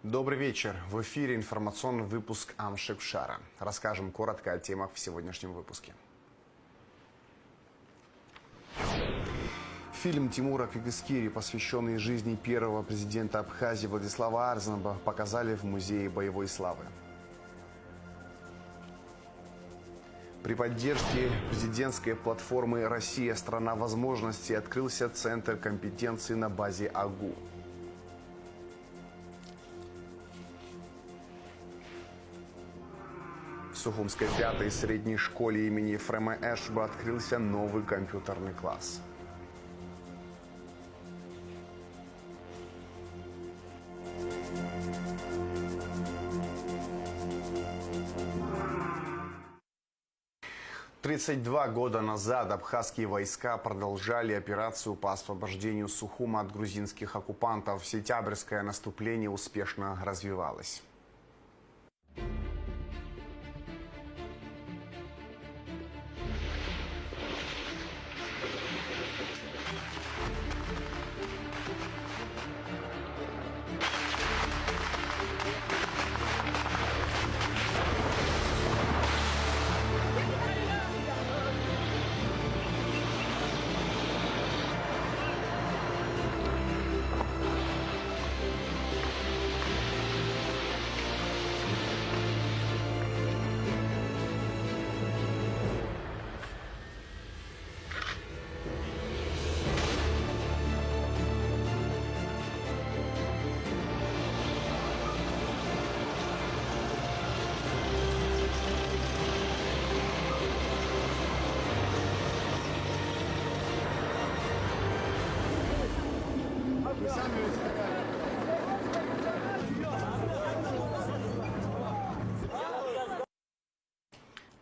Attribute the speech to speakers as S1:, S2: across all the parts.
S1: Добрый вечер. В эфире информационный выпуск Амшекшара. Расскажем коротко о темах в сегодняшнем выпуске. Фильм Тимура Кыгыскири, посвященный жизни первого президента Абхазии Владислава Арзанаба, показали в Музее боевой славы. При поддержке президентской платформы «Россия – страна возможностей» открылся Центр компетенции на базе АГУ. В Сухумской 5-й средней школе имени Ефрема Эшба открылся новый компьютерный класс. Тридцать 32 года назад абхазские войска продолжали операцию по освобождению Сухума от грузинских оккупантов. Сентябрьское наступление успешно развивалось.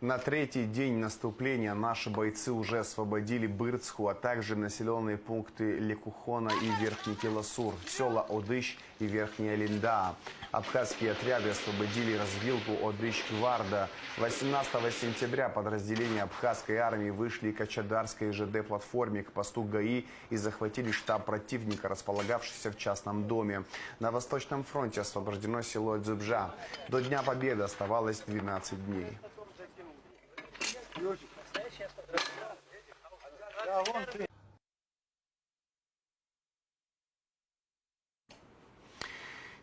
S1: На третий день наступления наши бойцы уже освободили Бырцху, а также населенные пункты Лекухона и Верхний Келасур, села Одыщ и Верхняя Линда. Абхазские отряды освободили развилку Одыщ-Гварда. 18 сентября подразделения абхазской армии вышли к Ачадарской ЖД-платформе к посту ГАИ и захватили штаб противника, располагавшийся в частном доме. На Восточном фронте освобождено село Дзюбжа. До Дня Победы оставалось 12 дней.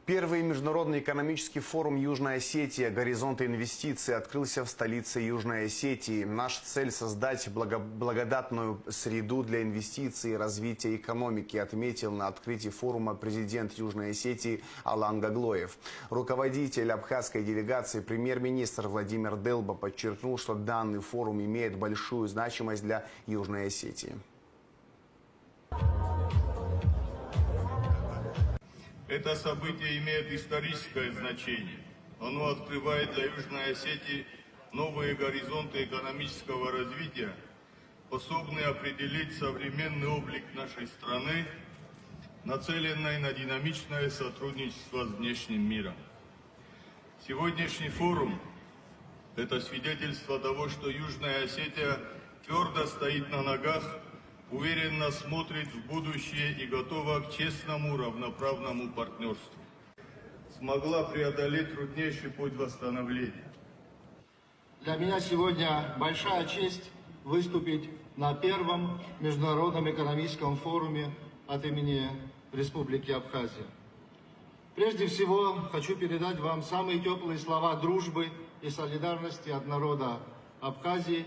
S1: Первый международный экономический форум Южной Осетии «Горизонты инвестиций» открылся в столице Южной Осетии. Наша цель – создать благодатную среду для инвестиций и развития экономики, отметил на открытии форума президент Южной Осетии Алан Гаглоев. Руководитель абхазской делегации, премьер-министр Владимир Делба подчеркнул, что данный форум имеет большую значимость для Южной Осетии.
S2: Это событие имеет историческое значение. Оно открывает для Южной Осетии новые горизонты экономического развития, способные определить современный облик нашей страны, нацеленной на динамичное сотрудничество с внешним миром. Сегодняшний форум – это свидетельство того, что Южная Осетия твердо стоит на ногах, уверенно смотрит в будущее и готова к честному, равноправному партнерству. Смогла преодолеть труднейший путь восстановления.
S3: Для меня сегодня большая честь выступить на первом международном экономическом форуме от имени Республики Абхазия. Прежде всего, хочу передать вам самые теплые слова дружбы и солидарности от народа Абхазии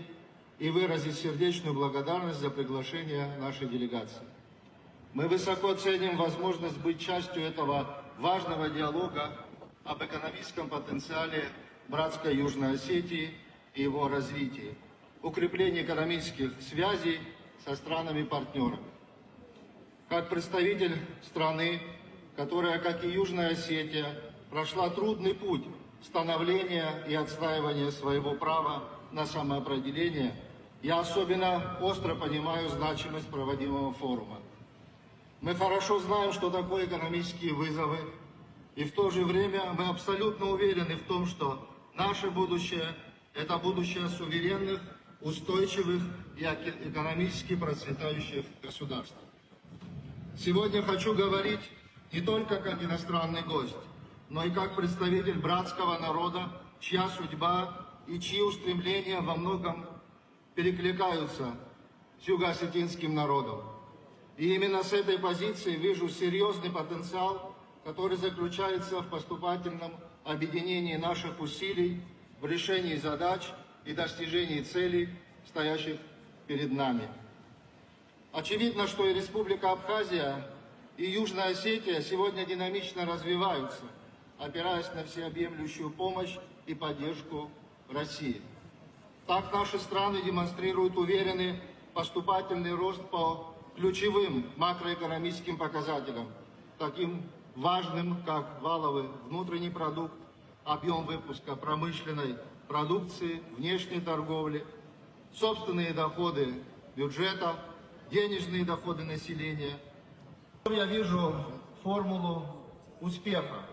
S3: и выразить сердечную благодарность за приглашение нашей делегации. Мы высоко ценим возможность быть частью этого важного диалога об экономическом потенциале братской Южной Осетии и его развитии, укреплении экономических связей со странами-партнерами. Как представитель страны, которая, как и Южная Осетия, прошла трудный путь становления и отстаивания своего права на самоопределение, я особенно остро понимаю значимость проводимого форума. Мы хорошо знаем, что такое экономические вызовы, и в то же время мы абсолютно уверены в том, что наше будущее – это будущее суверенных, устойчивых и экономически процветающих государств. Сегодня хочу говорить не только как иностранный гость, но и как представитель братского народа, чья судьба и чьи устремления во многом перекликаются с юго-осетинским народом. И именно с этой позиции вижу серьезный потенциал, который заключается в поступательном объединении наших усилий в решении задач и достижении целей, стоящих перед нами. Очевидно, что и Республика Абхазия, и Южная Осетия сегодня динамично развиваются, опираясь на всеобъемлющую помощь и поддержку России. Так наши страны демонстрируют уверенный поступательный рост по ключевым макроэкономическим показателям, таким важным, как валовый внутренний продукт, объем выпуска промышленной продукции, внешней торговли, собственные доходы бюджета, денежные доходы населения. Я вижу формулу успеха.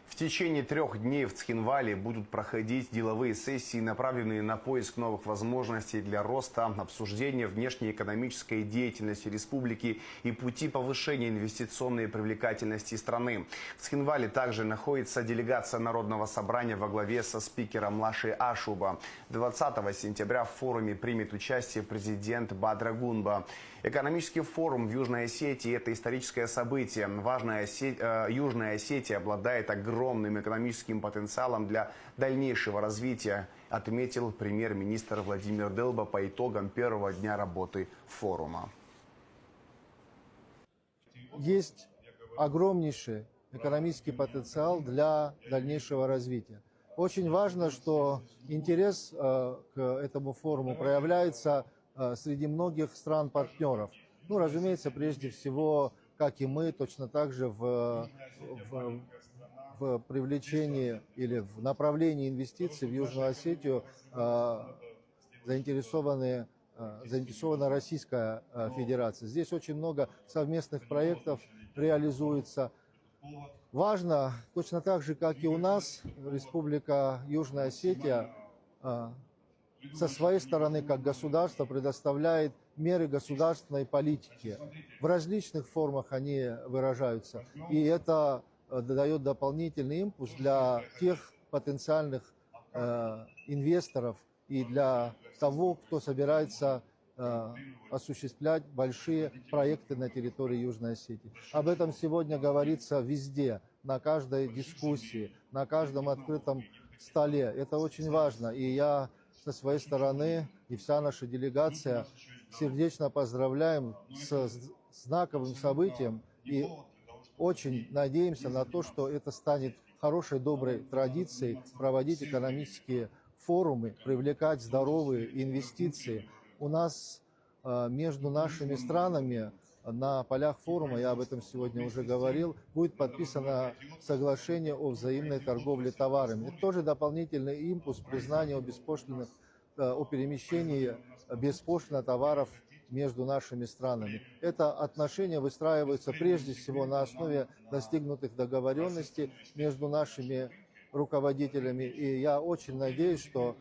S1: В течение 3 дней в Цхинвале будут проходить деловые сессии, направленные на поиск новых возможностей для роста, обсуждения внешнеэкономической деятельности республики и пути повышения инвестиционной привлекательности страны. В Цхинвале также находится делегация Народного собрания во главе со спикером Лаши Ашуба. 20 сентября в форуме примет участие президент Бадра Гунба. Экономический форум в Южной Осетии – это историческое событие. Южная Осетия обладает огромным экономическим потенциалом для дальнейшего развития, отметил премьер-министр Владимир Делба по итогам первого дня работы форума.
S4: Есть огромнейший экономический потенциал для дальнейшего развития. Очень важно, что интерес к этому форуму проявляется среди многих стран-партнеров. Ну, разумеется, прежде всего, как и мы, точно так же в привлечении или в направлении инвестиций в Южную Осетию заинтересована Российская Федерация. Здесь очень много совместных проектов реализуется. Важно, точно так же, как и у нас, Республика Южная Осетия со своей стороны, как государство, предоставляет меры государственной политики. В различных формах они выражаются. И это дает дополнительный импульс для тех потенциальных инвесторов и для того, кто собирается осуществлять большие проекты на территории Южной Осетии. Об этом сегодня говорится везде, на каждой дискуссии, на каждом открытом столе. Это очень важно. И я со своей стороны и вся наша делегация сердечно поздравляем с знаковым событием и очень надеемся на то, что это станет хорошей, доброй традицией проводить экономические форумы, привлекать здоровые инвестиции. У нас между нашими странами на полях форума, я об этом сегодня уже говорил, будет подписано соглашение о взаимной торговле товарами. Это тоже дополнительный импульс признания о перемещении беспошлино товаров между нашими странами. Это отношения выстраиваются прежде всего на основе достигнутых договоренностей между нашими руководителями. И я очень надеюсь, что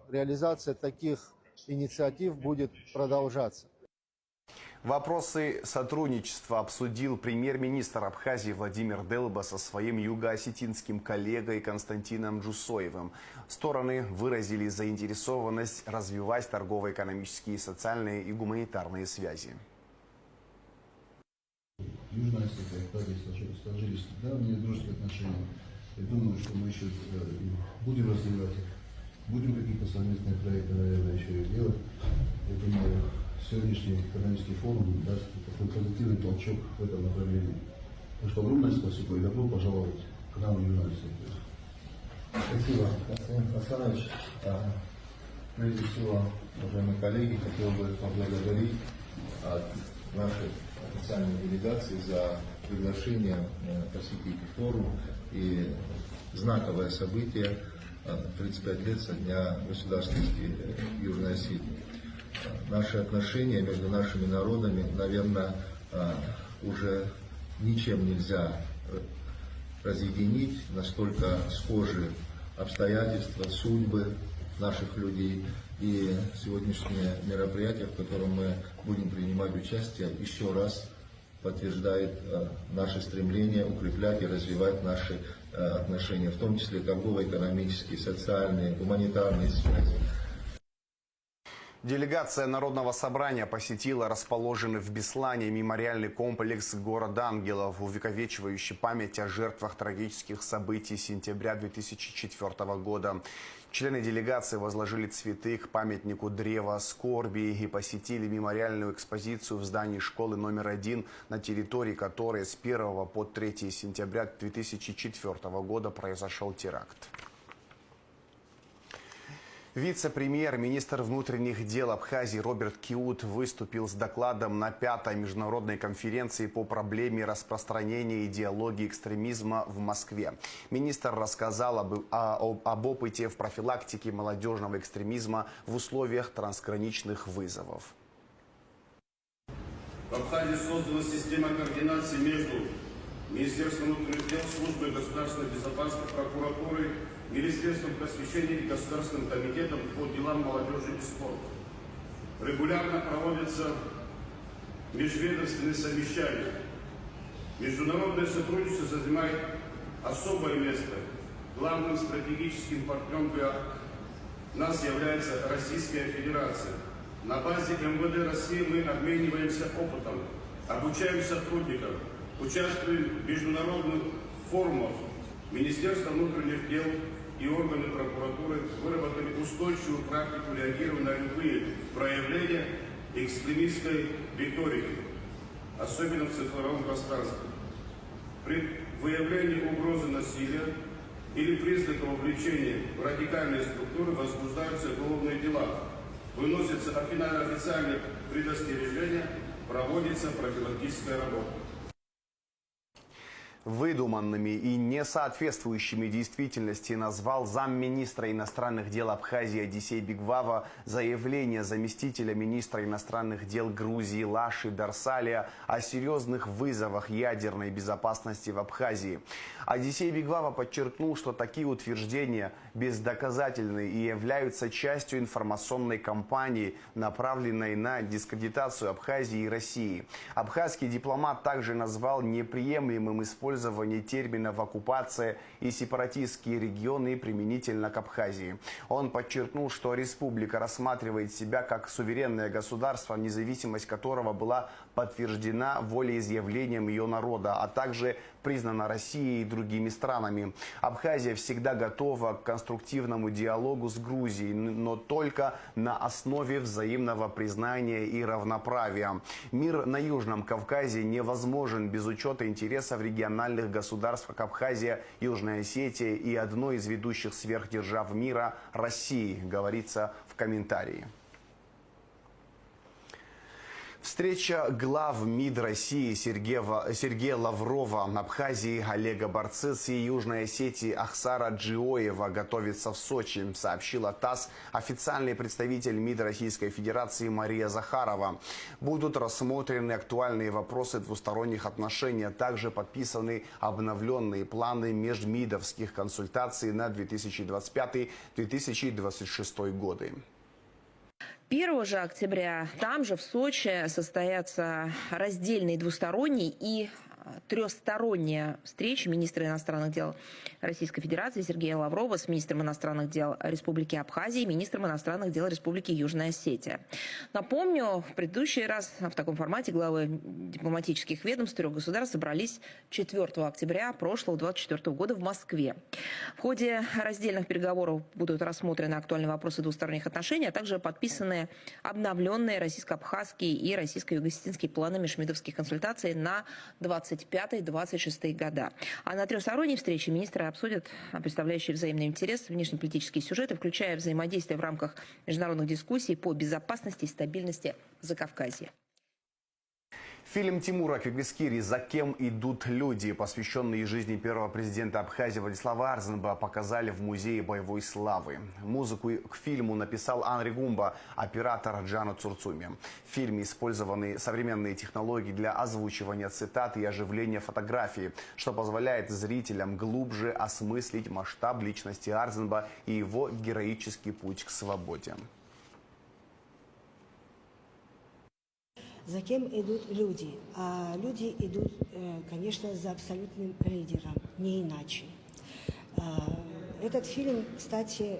S4: реализация таких инициатив будет продолжаться.
S1: Вопросы сотрудничества обсудил премьер-министр Абхазии Владимир Делба со своим юго-осетинским коллегой Константином Джусоевым. Стороны выразили заинтересованность развивать торгово-экономические, социальные и гуманитарные связи.
S5: Южная Осетия и Абхазия сложились давние дружеские отношения. Я думаю, что мы еще будем развивать их. Будем какие-то совместные проекты, наверное, еще и делать. Я думаю, сегодняшний экономический форум даст такой позитивный толчок в этом направлении. Так что огромное спасибо и добро пожаловать к нам в Южную Осетию.
S6: Спасибо, Константин Хасанович. Прежде всего, уважаемые коллеги, хотел бы поблагодарить нашей официальной делегации за приглашение посетить форум и знаковое событие 35 лет со дня государственности Южной Осетии. Наши отношения между нашими народами, наверное, уже ничем нельзя разъединить, настолько схожи обстоятельства, судьбы наших людей. И сегодняшнее мероприятие, в котором мы будем принимать участие, еще раз подтверждает наше стремление укреплять и развивать наши отношения, в том числе торгово-экономические, социальные, гуманитарные связи.
S1: Делегация Народного собрания посетила расположенный в Беслане мемориальный комплекс «Город ангелов», увековечивающий память о жертвах трагических событий сентября 2004 года. Члены делегации возложили цветы к памятнику «Древо скорби» и посетили мемориальную экспозицию в здании школы номер 1, на территории которой с 1 по 3 сентября 2004 года произошел теракт. Вице-премьер, министр внутренних дел Абхазии Роберт Киут выступил с докладом на 5-й международной конференции по проблеме распространения идеологии экстремизма в Москве. Министр рассказал об опыте в профилактике молодежного экстремизма в условиях трансграничных вызовов.
S7: В Абхазии создана система координации между Министерством внутренних дел, Службой государственной безопасности, прокуратурой, Министерством просвещения и Государственным комитетом по делам молодежи и спорта. Регулярно проводятся межведомственные совещания. Международное сотрудничество занимает особое место. Главным стратегическим партнером для нас является Российская Федерация. На базе МВД России мы обмениваемся опытом, обучаем сотрудников, участвуем в международных форумах. Министерство внутренних дел и органы прокуратуры выработали устойчивую практику реагирования на любые проявления экстремистской риторики, особенно в цифровом пространстве. При выявлении угрозы насилия или признаков вовлечения в радикальные структуры возбуждаются уголовные дела, выносятся официальные предостережения, проводится профилактическая работа.
S1: Выдуманными и несоответствующими действительности назвал замминистра иностранных дел Абхазии Одиссей Бигвава заявление заместителя министра иностранных дел Грузии Лаши Дарсалия о серьезных вызовах ядерной безопасности в Абхазии. Одиссей Бигвава подчеркнул, что такие утверждения бездоказательны и являются частью информационной кампании, направленной на дискредитацию Абхазии и России. Абхазский дипломат также назвал неприемлемым использование терминов «оккупация» и «сепаратистские регионы» применительно к Абхазии. Он подчеркнул, что республика рассматривает себя как суверенное государство, независимость которого была подтверждена волеизъявлением ее народа, а также признана Россией и другими странами. Абхазия всегда готова к конструктивному диалогу с Грузией, но только на основе взаимного признания и равноправия. Мир на Южном Кавказе невозможен без учета интересов региональных государств, как Абхазия, Южная Осетия и одной из ведущих сверхдержав мира – России, говорится в комментарии. Встреча глав МИД России Сергея Лаврова, Абхазии Олега Барциц и Южной Осетии Ахсара Джиоева готовится в Сочи, сообщила ТАСС официальный представитель МИД Российской Федерации Мария Захарова. Будут рассмотрены актуальные вопросы двусторонних отношений, а также подписаны обновленные планы межмидовских консультаций на 2025-2026 годы.
S8: 1 же октября там же, в Сочи, состоятся раздельные двусторонние и трехсторонняя встреча министра иностранных дел Российской Федерации Сергея Лаврова с министром иностранных дел Республики Абхазия и министром иностранных дел Республики Южная Осетия. Напомню, в предыдущий раз в таком формате главы дипломатических ведомств 3 государств собрались 4 октября прошлого 2024 года в Москве. В ходе раздельных переговоров будут рассмотрены актуальные вопросы двусторонних отношений, а также подписаны обновленные российско-абхазские и российско-юго-осетинские планы межмидовских консультаций на 25-26 года. А на трехсторонней встрече министры обсудят представляющие взаимный интерес внешнеполитические сюжеты, включая взаимодействие в рамках международных дискуссий по безопасности и стабильности Закавказья.
S1: Фильм Тимура Квикбискири «За кем идут люди», посвященный жизни первого президента Абхазии Владислава Арзенба, показали в Музее боевой славы. Музыку к фильму написал Анри Гумба, оператор Джана Цурцуми. В фильме использованы современные технологии для озвучивания цитат и оживления фотографии, что позволяет зрителям глубже осмыслить масштаб личности Арзенба и его героический путь к свободе.
S9: За кем идут люди? А люди идут, конечно, за абсолютным лидером, не иначе. Этот фильм, кстати,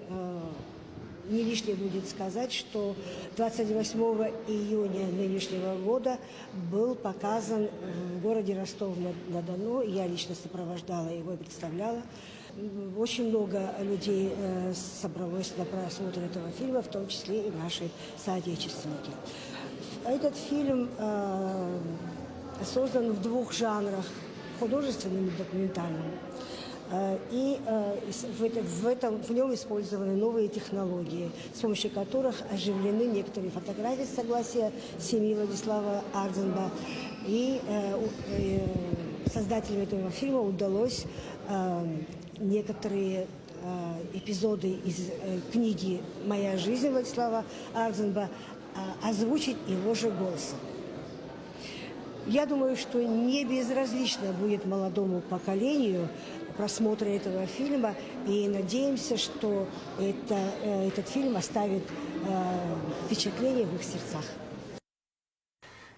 S9: не лишнее будет сказать, что 28 июня нынешнего года был показан в городе Ростов-на-Дону. Я лично сопровождала его и представляла. Очень много людей собралось на просмотр этого фильма, в том числе и наши соотечественники. Этот фильм создан в двух жанрах – художественном и документальном. И в нем использованы новые технологии, с помощью которых оживлены некоторые фотографии с согласия семьи Владислава Ардзенба. И создателям этого фильма удалось некоторые эпизоды из книги «Моя жизнь» Владислава Ардзенба озвучить его же голосом. Я думаю, что не безразлично будет молодому поколению просмотра этого фильма, и надеемся, что этот фильм оставит впечатление в их сердцах.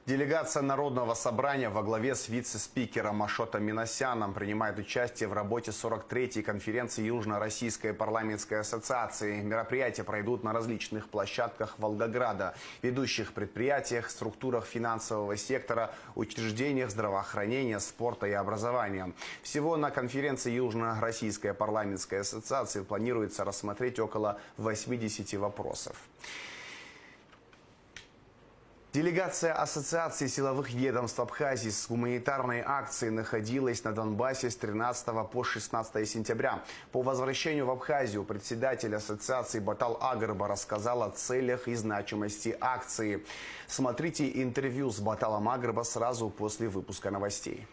S1: Делегация Народного собрания во главе с вице-спикером Ашотом Минасяном принимает участие в работе 43-й конференции Южно-Российской парламентской ассоциации. Мероприятия пройдут на различных площадках Волгограда, ведущих предприятиях, структурах финансового сектора, учреждениях здравоохранения, спорта и образования. Всего на конференции Южно-Российской парламентской ассоциации планируется рассмотреть около 80 вопросов. Делегация Ассоциации силовых ведомств Абхазии с гуманитарной акцией находилась на Донбассе с 13 по 16 сентября. По возвращению в Абхазию председатель Ассоциации Батал Агрба рассказал о целях и значимости акции. Смотрите интервью с Баталом Агрба сразу после выпуска новостей.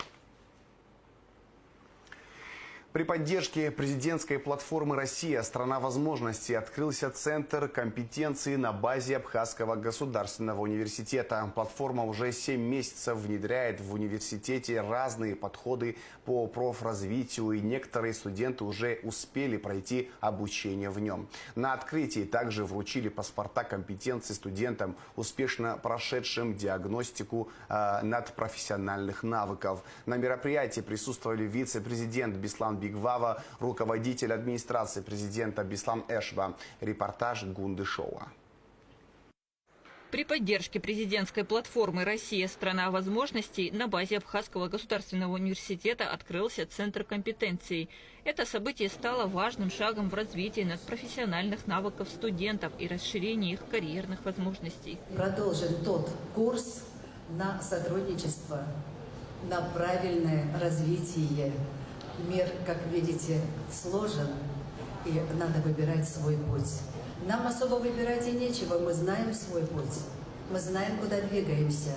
S1: При поддержке президентской платформы «Россия. Страна возможностей» открылся Центр компетенции на базе Абхазского государственного университета. Платформа уже 7 месяцев внедряет в университете разные подходы по профразвитию, и некоторые студенты уже успели пройти обучение в нем. На открытии также вручили паспорта компетенции студентам, успешно прошедшим диагностику надпрофессиональных навыков. На мероприятии присутствовали вице-президент Беслан Бигвава, руководитель администрации президента Беслан Эшба. Репортаж Гунды Шоуа.
S10: При поддержке президентской платформы «Россия. Страна возможностей» на базе Абхазского государственного университета открылся Центр компетенций. Это событие стало важным шагом в развитии надпрофессиональных навыков студентов и расширении их карьерных возможностей.
S11: Продолжен тот курс на сотрудничество, на правильное развитие. Мир, как видите, сложен, и надо выбирать свой путь. Нам особо выбирать и нечего, мы знаем свой путь, мы знаем, куда двигаемся,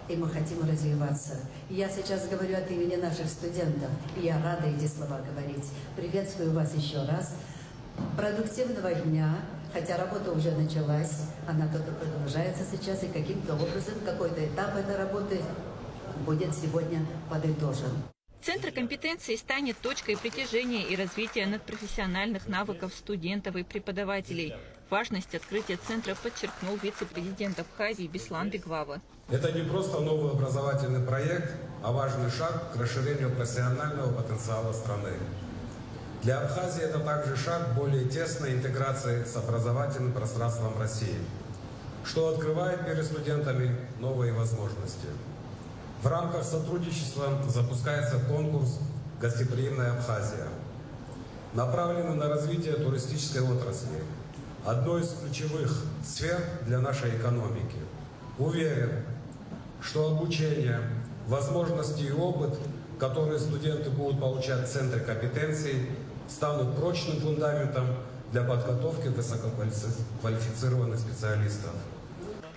S11: и мы хотим развиваться. Я сейчас говорю от имени наших студентов, и я рада эти слова говорить. Приветствую вас еще раз. Продуктивного дня, хотя работа уже началась, она только продолжается сейчас, и каким-то образом какой-то этап этой работы будет сегодня подытожен.
S10: Центр компетенции станет точкой притяжения и развития надпрофессиональных навыков студентов и преподавателей. Важность открытия центра подчеркнул вице-президент Абхазии Беслан Бигвава.
S12: Это не просто новый образовательный проект, а важный шаг к расширению профессионального потенциала страны. Для Абхазии это также шаг к более тесной интеграции с образовательным пространством России, что открывает перед студентами новые возможности. В рамках сотрудничества запускается конкурс «Гостеприимная Абхазия», направленный на развитие туристической отрасли, одной из ключевых сфер для нашей экономики. Уверен, что обучение, возможности и опыт, которые студенты будут получать в Центре компетенций, станут прочным фундаментом для подготовки высококвалифицированных специалистов.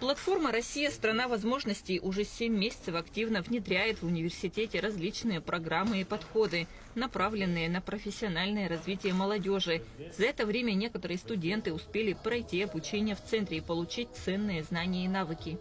S10: Платформа «Россия. Страна возможностей» уже 7 месяцев активно внедряет в университете различные программы и подходы, направленные на профессиональное развитие молодежи. За это время некоторые студенты успели пройти обучение в центре и получить ценные знания и навыки.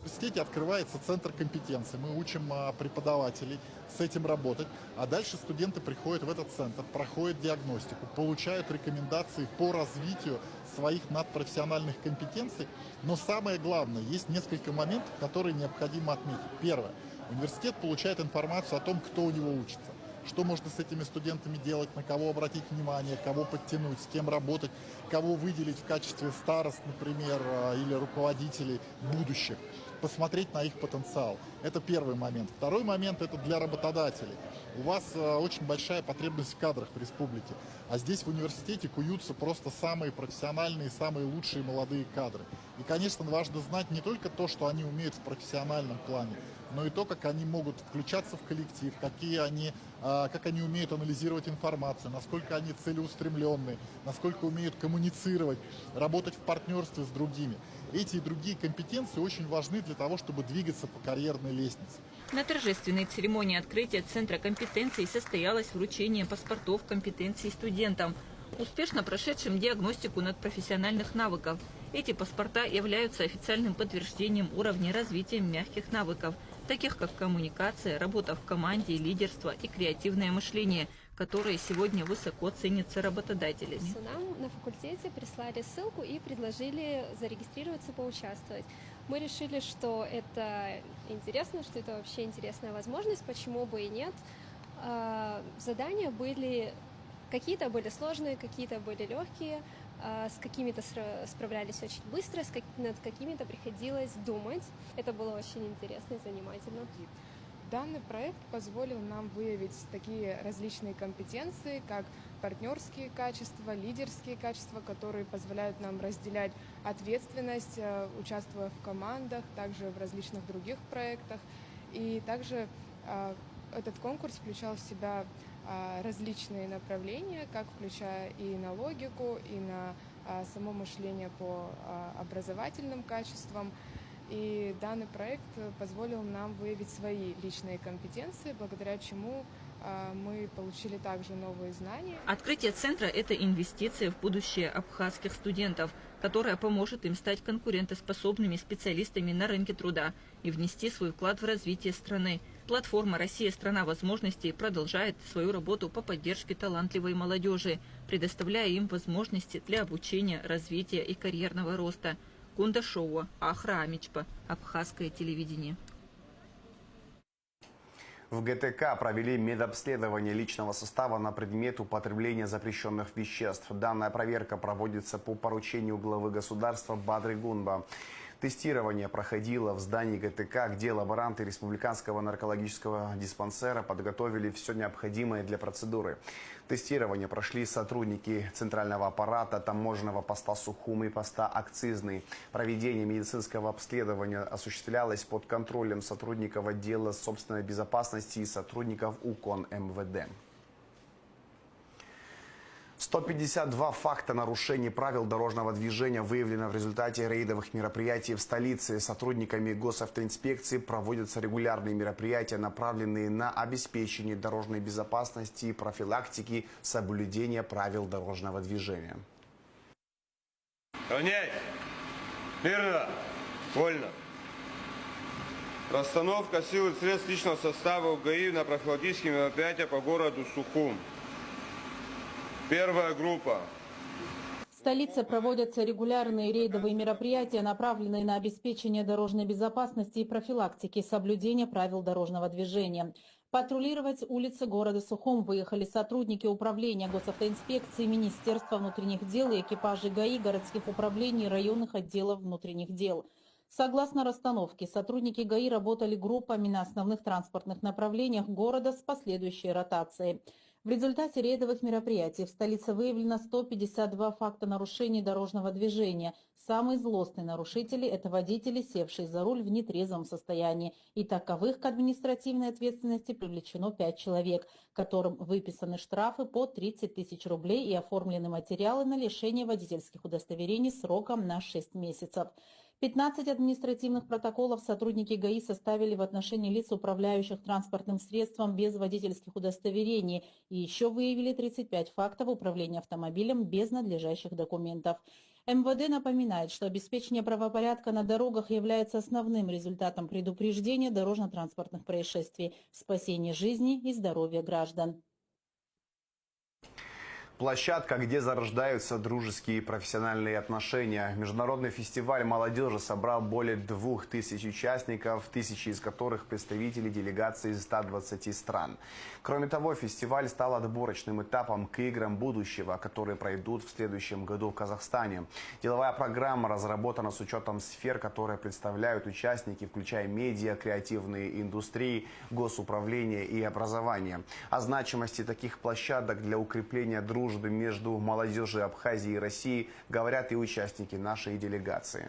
S13: университете открывается центр компетенции. Мы учим преподавателей с этим работать, а дальше студенты приходят в этот центр, проходят диагностику, получают рекомендации по развитию своих надпрофессиональных компетенций. Но самое главное, есть несколько моментов, которые необходимо отметить. Первое. Университет получает информацию о том, кто у него учится. Что можно с этими студентами делать, на кого обратить внимание, кого подтянуть, с кем работать, кого выделить в качестве старост, например, или руководителей будущих. Посмотреть на их потенциал. Это первый момент. Второй момент – это для работодателей. У вас очень большая потребность в кадрах в республике, а здесь в университете куются просто самые профессиональные, самые лучшие молодые кадры. И, конечно, важно знать не только то, что они умеют в профессиональном плане, но и то, как они могут включаться в коллектив, как они умеют анализировать информацию, насколько они целеустремленные, насколько умеют коммуницировать, работать в партнерстве с другими. Эти и другие компетенции очень важны для того, чтобы двигаться по карьерной лестнице.
S10: На торжественной церемонии открытия Центра компетенций состоялось вручение паспортов компетенций студентам, успешно прошедшим диагностику надпрофессиональных навыков. Эти паспорта являются официальным подтверждением уровня развития мягких навыков, таких как коммуникация, работа в команде, лидерство и креативное мышление, которые сегодня высоко ценятся работодателями.
S14: Нам на факультете прислали ссылку и предложили зарегистрироваться, поучаствовать. Мы решили, что это интересно, что это вообще интересная возможность, почему бы и нет. Задания были, какие-то были сложные, какие-то были легкие, с какими-то справлялись очень быстро, над какими-то приходилось думать. Это было очень интересно и занимательно.
S15: Данный проект позволил нам выявить такие различные компетенции, как партнерские качества, лидерские качества, которые позволяют нам разделять ответственность, участвуя в командах, также в различных других проектах. И также этот конкурс включал в себя различные направления, как включая и на логику, и на само мышление по образовательным качествам. И данный проект позволил нам выявить свои личные компетенции, благодаря чему мы получили также новые знания.
S10: Открытие центра – это инвестиция в будущее абхазских студентов, которая поможет им стать конкурентоспособными специалистами на рынке труда и внести свой вклад в развитие страны. Платформа «Россия – страна возможностей» продолжает свою работу по поддержке талантливой молодежи, предоставляя им возможности для обучения, развития и карьерного роста. Кундашова, Ахра Амичпа, Абхазское телевидение.
S1: В ГТК провели медобследование личного состава на предмет употребления запрещенных веществ. Данная проверка проводится по поручению главы государства Бадры Гунба. Тестирование проходило в здании ГТК, где лаборанты Республиканского наркологического диспансера подготовили все необходимое для процедуры. Тестирование прошли сотрудники центрального аппарата, таможенного поста Сухум и поста Акцизный. Проведение медицинского обследования осуществлялось под контролем сотрудников отдела собственной безопасности и сотрудников УКОН МВД. 152 факта нарушений правил дорожного движения выявлено в результате рейдовых мероприятий в столице. Сотрудниками госавтоинспекции проводятся регулярные мероприятия, направленные на обеспечение дорожной безопасности и профилактики соблюдения правил дорожного движения.
S16: Равняй! Мирно! Вольно! Расстановка сил и средств личного состава УГАИ на профилактические мероприятия по городу Сухум. Первая группа.
S17: В столице проводятся регулярные рейдовые мероприятия, направленные на обеспечение дорожной безопасности и профилактики соблюдения правил дорожного движения. Патрулировать улицы города Сухум выехали сотрудники управления госавтоинспекции, Министерства внутренних дел и экипажи ГАИ, городских управлений и районных отделов внутренних дел. Согласно расстановке, сотрудники ГАИ работали группами на основных транспортных направлениях города с последующей ротацией. В результате рейдовых мероприятий в столице выявлено 152 факта нарушений дорожного движения. Самые злостные нарушители – это водители, севшие за руль в нетрезвом состоянии. И таковых к административной ответственности привлечено 5 человек, которым выписаны штрафы по 30 тысяч рублей и оформлены материалы на лишение водительских удостоверений сроком на 6 месяцев. 15 административных протоколов сотрудники ГАИ составили в отношении лиц, управляющих транспортным средством без водительских удостоверений, и еще выявили 35 фактов управления автомобилем без надлежащих документов. МВД напоминает, что обеспечение правопорядка на дорогах является основным результатом предупреждения дорожно-транспортных происшествий, спасения жизни и здоровья граждан.
S1: Площадка, где зарождаются дружеские и профессиональные отношения. Международный фестиваль молодежи собрал более 2000 участников, тысячи из которых представители делегаций из 120 стран. Кроме того, фестиваль стал отборочным этапом к играм будущего, которые пройдут в следующем году в Казахстане. Деловая программа разработана с учетом сфер, которые представляют участники, включая медиа, креативные индустрии, госуправление и образование. О значимости таких площадок для укрепления дружбы между молодежью Абхазии и России говорят и участники нашей делегации.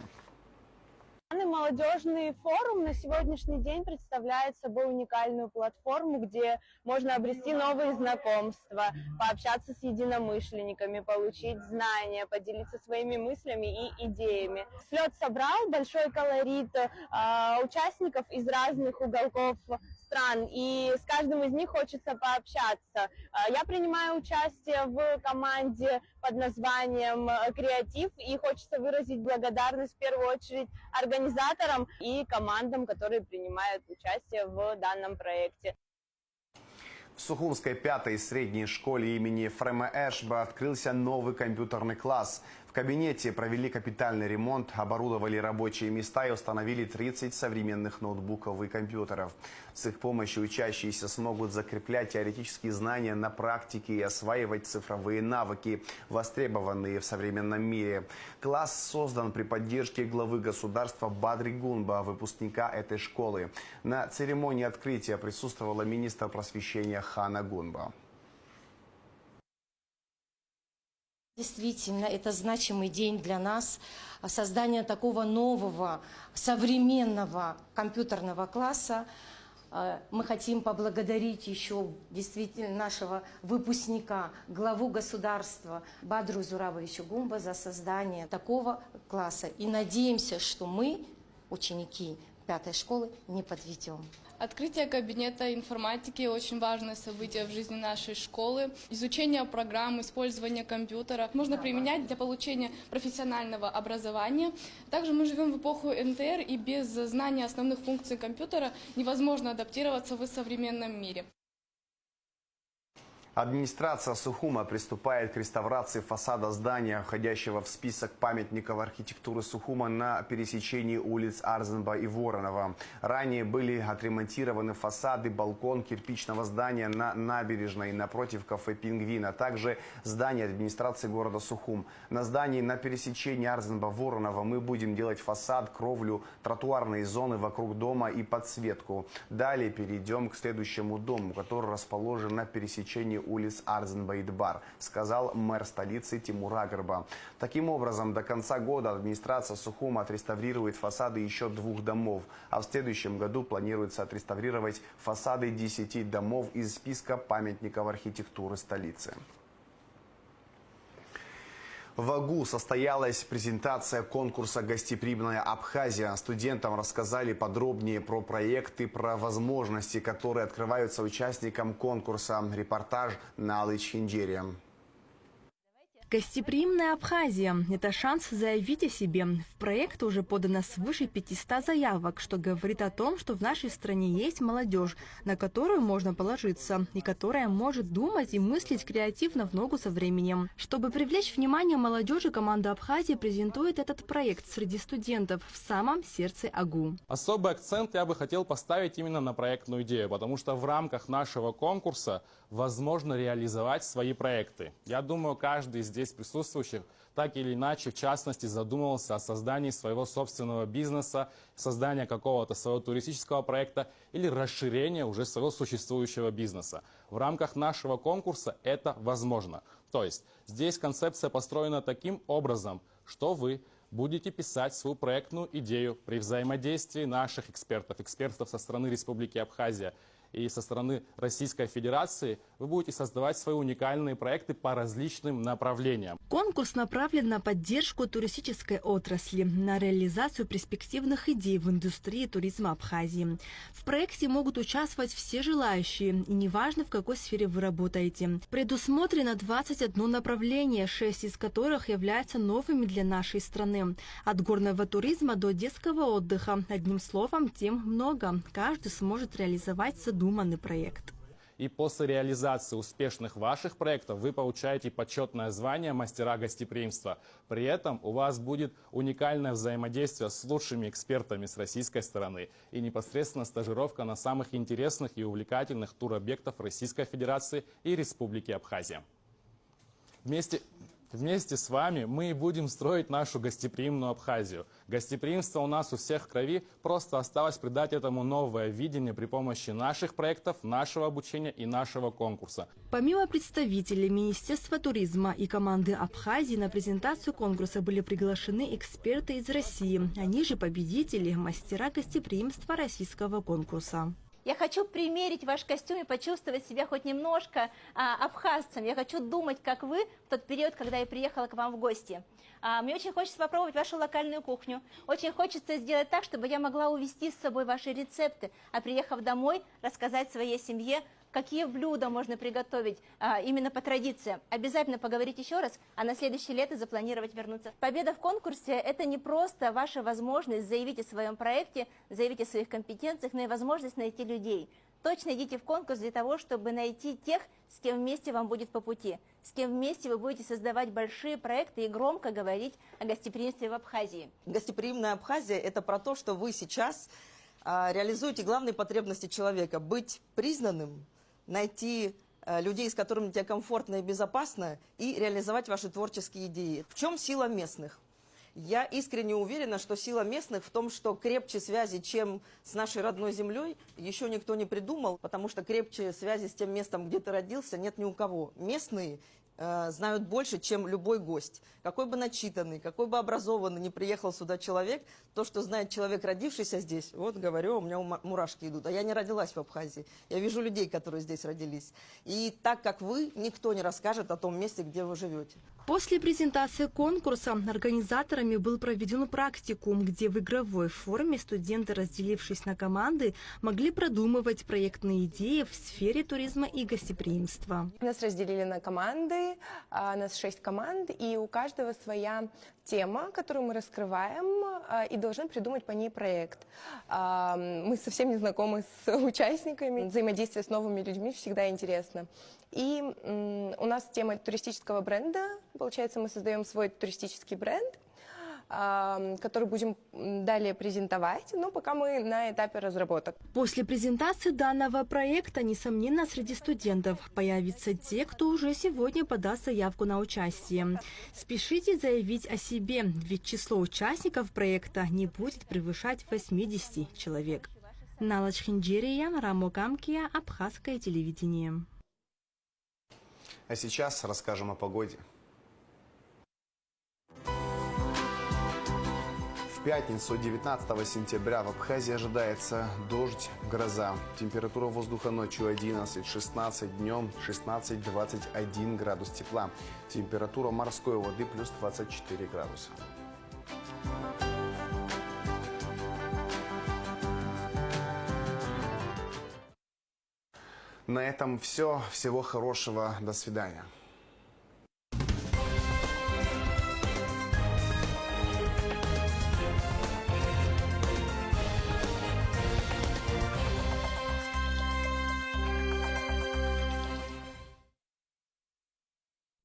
S18: Молодежный форум на сегодняшний день представляет собой уникальную платформу, где можно обрести новые знакомства, пообщаться с единомышленниками, получить знания, поделиться своими мыслями и идеями. Слет собрал большой колорит участников из разных уголков стран, и с каждым из них хочется пообщаться. Я принимаю участие в команде под названием «Креатив», и хочется выразить благодарность в первую очередь организаторам и командам, которые принимают участие в данном проекте.
S1: В Сухумской 5-й средней школе имени Фрема Эшба открылся новый компьютерный класс. В кабинете провели капитальный ремонт, оборудовали рабочие места и установили 30 современных ноутбуков и компьютеров. С их помощью учащиеся смогут закреплять теоретические знания на практике и осваивать цифровые навыки, востребованные в современном мире. Класс создан при поддержке главы государства Бадри Гунба, выпускника этой школы. На церемонии открытия присутствовала министр просвещения Хана Гунба.
S19: Действительно, это значимый день для нас. Создание такого нового, современного компьютерного класса. Мы хотим поблагодарить еще действительно нашего выпускника, главу государства Бадру Зурабовича Гумба за создание такого класса. И надеемся, что мы, ученики 5-й школы, не подведем.
S20: Открытие кабинета информатики – очень важное событие в жизни нашей школы. Изучение программ, использование компьютера можно применять для получения профессионального образования. Также мы живем в эпоху НТР, и без знания основных функций компьютера невозможно адаптироваться в современном мире.
S1: Администрация Сухума приступает к реставрации фасада здания, входящего в список памятников архитектуры Сухума на пересечении улиц Арзенба и Воронова. Ранее были отремонтированы фасады, балкон кирпичного здания на набережной напротив кафе «Пингвин», а также здание администрации города Сухум. На здании на пересечении Арзенба-Воронова мы будем делать фасад, кровлю, тротуарные зоны вокруг дома и подсветку. Далее перейдем к следующему дому, который расположен на пересечении улиц Арзенба и Дбар, сказал мэр столицы Тимур Агарба. Таким образом, до конца года администрация Сухума отреставрирует фасады еще 2 домов, а в следующем году планируется отреставрировать фасады 10 домов из списка памятников архитектуры столицы. В АГУ состоялась презентация конкурса «Гостеприимная Абхазия». Студентам рассказали подробнее про проекты, про возможности, которые открываются участникам конкурса. Репортаж Налы Чинджери.
S21: Гостеприимная Абхазия – это шанс заявить о себе. В проект уже подано свыше 500 заявок, что говорит о том, что в нашей стране есть молодежь, на которую можно положиться, и которая может думать и мыслить креативно в ногу со временем. Чтобы привлечь внимание молодежи, команда Абхазии презентует этот проект среди студентов в самом сердце АГУ.
S22: Особый акцент я бы хотел поставить именно на проектную идею, потому что в рамках нашего конкурса возможно реализовать свои проекты. Я думаю, каждый здесь присутствующих так или иначе, в частности, задумывался о создании своего собственного бизнеса, создании какого-то своего туристического проекта или расширении уже своего существующего бизнеса. В рамках нашего конкурса это возможно. То есть здесь концепция построена таким образом, что вы будете писать свою проектную идею при взаимодействии наших экспертов со стороны Республики Абхазия и со стороны Российской Федерации вы будете создавать свои уникальные проекты по различным направлениям.
S21: Конкурс направлен на поддержку туристической отрасли, на реализацию перспективных идей в индустрии туризма Абхазии. В проекте могут участвовать все желающие, и неважно, в какой сфере вы работаете. Предусмотрено 21 направление, 6 из которых являются новыми для нашей страны. От горного туризма до детского отдыха. Одним словом, тем много. Каждый сможет реализовать задуманный проект.
S22: И после реализации успешных ваших проектов вы получаете почетное звание мастера гостеприимства. При этом у вас будет уникальное взаимодействие с лучшими экспертами с российской стороны и непосредственно стажировка на самых интересных и увлекательных туробъектов Российской Федерации и Республики Абхазия. Вместе с вами мы будем строить нашу гостеприимную Абхазию. Гостеприимство у нас у всех в крови, просто осталось придать этому новое видение при помощи наших проектов, нашего обучения и нашего конкурса.
S21: Помимо представителей Министерства туризма и команды Абхазии, на презентацию конкурса были приглашены эксперты из России, они же победители, мастера гостеприимства российского конкурса.
S2: Я хочу примерить ваш костюм и почувствовать себя хоть немножко абхазцем. Я хочу думать, как вы, в тот период, когда я приехала к вам в гости. Мне очень хочется попробовать вашу локальную кухню. Очень хочется сделать так, чтобы я могла увезти с собой ваши рецепты, а приехав домой, рассказать своей семье, какие блюда можно приготовить именно по традициям. Обязательно поговорить еще раз, а на следующее лето запланировать вернуться. Победа в конкурсе – это не просто ваша возможность заявить о своем проекте, заявить о своих компетенциях, но и возможность найти людей. Точно идите в конкурс для того, чтобы найти тех, с кем вместе вам будет по пути, с кем вместе вы будете создавать большие проекты и громко говорить о гостеприимстве в Абхазии.
S3: Гостеприимная Абхазия – это про то, что вы сейчас реализуете главные потребности человека – быть признанным, найти людей, с которыми тебе комфортно и безопасно, и реализовать ваши творческие идеи. В чем сила местных? Я искренне уверена, что сила местных в том, что крепче связи, чем с нашей родной землей, еще никто не придумал, потому что крепче связи с тем местом, где ты родился, нет ни у кого. Местные знают больше, чем любой гость. Какой бы начитанный, какой бы образованный не приехал сюда человек, то, что знает человек, родившийся здесь, вот говорю, у меня мурашки идут. А я не родилась в Абхазии. Я вижу людей, которые здесь родились. И так как вы, никто не расскажет о том месте, где вы живете.
S21: После презентации конкурса организаторами был проведен практикум, где в игровой форме студенты, разделившись на команды, могли продумывать проектные идеи в сфере туризма и гостеприимства.
S23: Нас разделили на команды, нас 6 команд, и у каждого своя тема, которую мы раскрываем, и должны придумать по ней проект. Мы совсем не знакомы с участниками, взаимодействие с новыми людьми всегда интересно. И у нас тема туристического бренда, получается, мы создаем свой туристический бренд, который будем далее презентовать, но пока мы на этапе разработок.
S21: После презентации данного проекта, несомненно, среди студентов появятся те, кто уже сегодня подаст заявку на участие. Спешите заявить о себе, ведь число участников проекта не будет превышать 80 человек. Налач Хинджерия, Рамо Камкия, Абхазское телевидение.
S1: А сейчас расскажем о погоде. В пятницу, 19 сентября, в Абхазии ожидается дождь, гроза. Температура воздуха ночью 11-16, днем 16-21 градус тепла. Температура морской воды плюс 24 градуса. На этом все. Всего хорошего. До свидания.